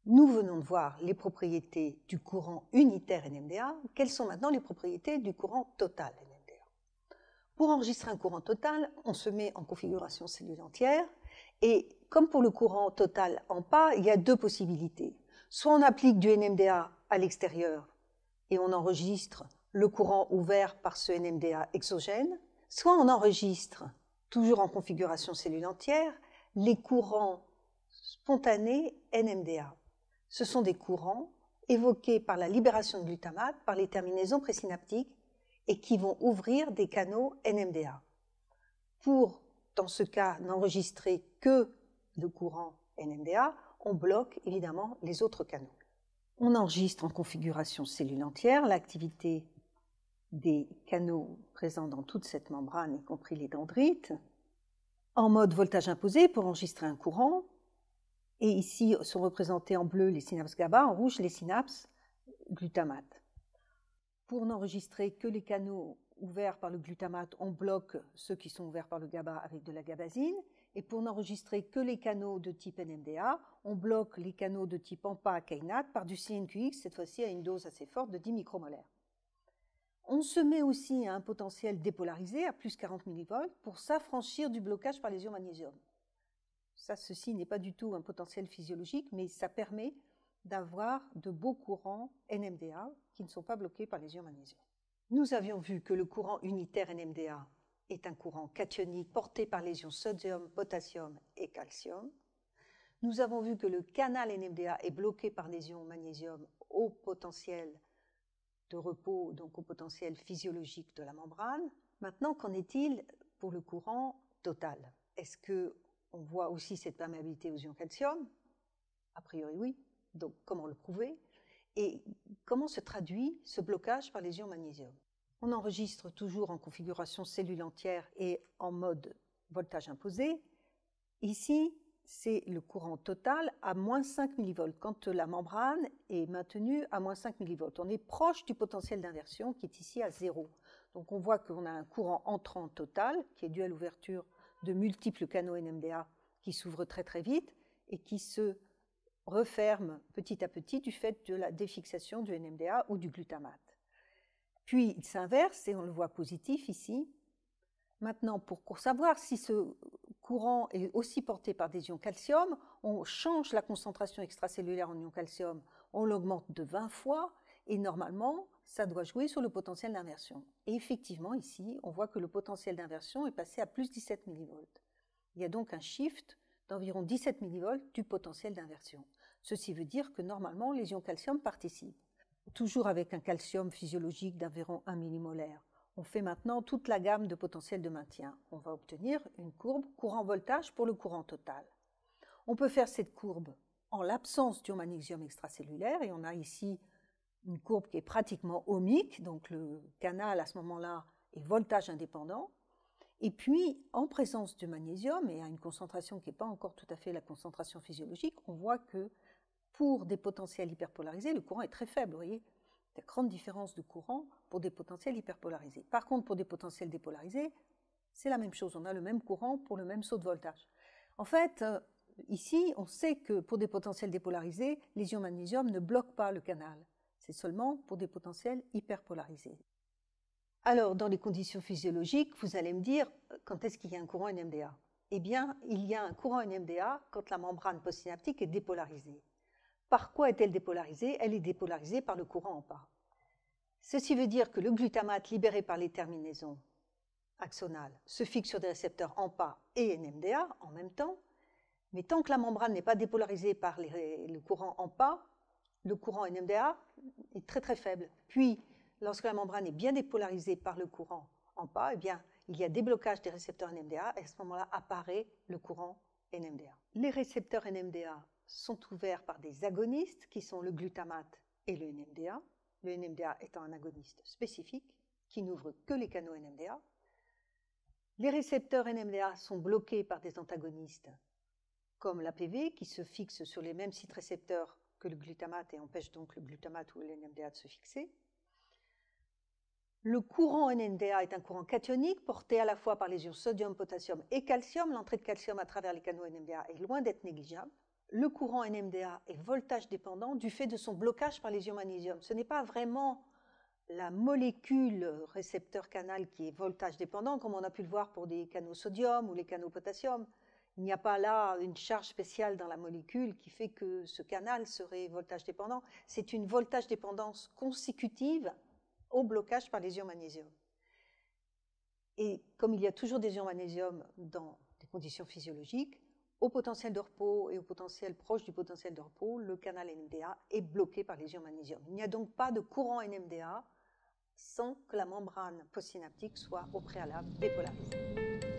Nous venons de voir les propriétés du courant unitaire NMDA. Quelles sont maintenant les propriétés du courant total NMDA? Pour enregistrer un courant total, on se met en configuration cellule entière. Et comme pour le courant total en pas, il y a deux possibilités. Soit on applique du NMDA à l'extérieur et on enregistre le courant ouvert par ce NMDA exogène, soit on enregistre, toujours en configuration cellule entière, les courants spontanés NMDA. Ce sont des courants évoqués par la libération de glutamate par les terminaisons présynaptiques et qui vont ouvrir des canaux NMDA. Pour, dans ce cas, n'enregistrer que le courant NMDA, on bloque évidemment les autres canaux. On enregistre en configuration cellule entière l'activité des canaux présents dans toute cette membrane, y compris les dendrites, en mode voltage imposé pour enregistrer un courant. Et ici sont représentées en bleu les synapses GABA, en rouge les synapses glutamate. Pour n'enregistrer que les canaux ouverts par le glutamate, on bloque ceux qui sont ouverts par le GABA avec de la gabazine. Et pour n'enregistrer que les canaux de type NMDA, on bloque les canaux de type AMPA-kainate par du CNQX, cette fois-ci à une dose assez forte de 10 micromolaires. On se met aussi à un potentiel dépolarisé à plus 40 mV pour s'affranchir du blocage par les ions magnésium. Ça, ceci n'est pas du tout un potentiel physiologique, mais ça permet d'avoir de beaux courants NMDA qui ne sont pas bloqués par les ions magnésium. Nous avions vu que le courant unitaire NMDA est un courant cationique porté par les ions sodium, potassium et calcium. Nous avons vu que le canal NMDA est bloqué par les ions magnésium au potentiel de repos, donc au potentiel physiologique de la membrane. Maintenant, qu'en est-il pour le courant total? Est-ce qu'on voit aussi cette perméabilité aux ions calcium? A priori, oui. Donc, comment le prouver? Et comment se traduit ce blocage par les ions magnésium? On enregistre toujours en configuration cellule entière et en mode voltage imposé. Ici, c'est le courant total à moins 5 mV, quand la membrane est maintenue à moins 5 mV. On est proche du potentiel d'inversion qui est ici à 0. Donc on voit qu'on a un courant entrant total qui est dû à l'ouverture de multiples canaux NMDA qui s'ouvrent très très vite et qui se referment petit à petit du fait de la défixation du NMDA ou du glutamate. Puis il s'inverse et on le voit positif ici. Maintenant, pour savoir si ce courant est aussi porté par des ions calcium, on change la concentration extracellulaire en ions calcium, on l'augmente de 20 fois, et normalement, ça doit jouer sur le potentiel d'inversion. Et effectivement, ici, on voit que le potentiel d'inversion est passé à plus 17 mV. Il y a donc un shift d'environ 17 mV du potentiel d'inversion. Ceci veut dire que normalement, les ions calcium participent. Toujours avec un calcium physiologique d'environ 1 millimolaire. On fait maintenant toute la gamme de potentiel de maintien. On va obtenir une courbe courant-voltage pour le courant total. On peut faire cette courbe en l'absence d'ion magnésium extracellulaire, et on a ici une courbe qui est pratiquement ohmique, donc le canal à ce moment-là est voltage indépendant. Et puis, en présence de magnésium, et à une concentration qui n'est pas encore tout à fait la concentration physiologique, on voit que pour des potentiels hyperpolarisés, le courant est très faible, vous voyez. Il y a de grandes différences de courant pour des potentiels hyperpolarisés. Par contre, pour des potentiels dépolarisés, c'est la même chose. On a le même courant pour le même saut de voltage. En fait, ici, on sait que pour des potentiels dépolarisés, les ions magnésium ne bloquent pas le canal. C'est seulement pour des potentiels hyperpolarisés. Alors, dans les conditions physiologiques, vous allez me dire, quand est-ce qu'il y a un courant NMDA? Eh bien, il y a un courant NMDA quand la membrane postsynaptique est dépolarisée. Par quoi est-elle dépolarisée? Elle est dépolarisée par le courant en pas. Ceci veut dire que le glutamate libéré par les terminaisons axonales se fixe sur des récepteurs en pas et NMDA en même temps, mais tant que la membrane n'est pas dépolarisée par le courant en pas, le courant NMDA est très très faible. Puis, lorsque la membrane est bien dépolarisée par le courant en pas, eh bien, il y a déblocage des récepteurs NMDA et à ce moment-là apparaît le courant NMDA. Les récepteurs NMDA sont ouverts par des agonistes qui sont le glutamate et le NMDA étant un agoniste spécifique qui n'ouvre que les canaux NMDA. Les récepteurs NMDA sont bloqués par des antagonistes comme l'APV qui se fixe sur les mêmes sites récepteurs que le glutamate et empêche donc le glutamate ou le NMDA de se fixer. Le courant NMDA est un courant cationique porté à la fois par les ions sodium, potassium et calcium. L'entrée de calcium à travers les canaux NMDA est loin d'être négligeable. le courant NMDA est voltage dépendant du fait de son blocage par les ions magnésium. Ce n'est pas vraiment la molécule récepteur-canal qui est voltage dépendant, comme on a pu le voir pour des canaux sodium ou les canaux potassium. Il n'y a pas là une charge spéciale dans la molécule qui fait que ce canal serait voltage dépendant. C'est une voltage dépendance consécutive au blocage par les ions magnésium. Et comme il y a toujours des ions magnésium dans des conditions physiologiques, au potentiel de repos et au potentiel proche du potentiel de repos, le canal NMDA est bloqué par les ions magnésium. Il n'y a donc pas de courant NMDA sans que la membrane postsynaptique soit au préalable dépolarisée.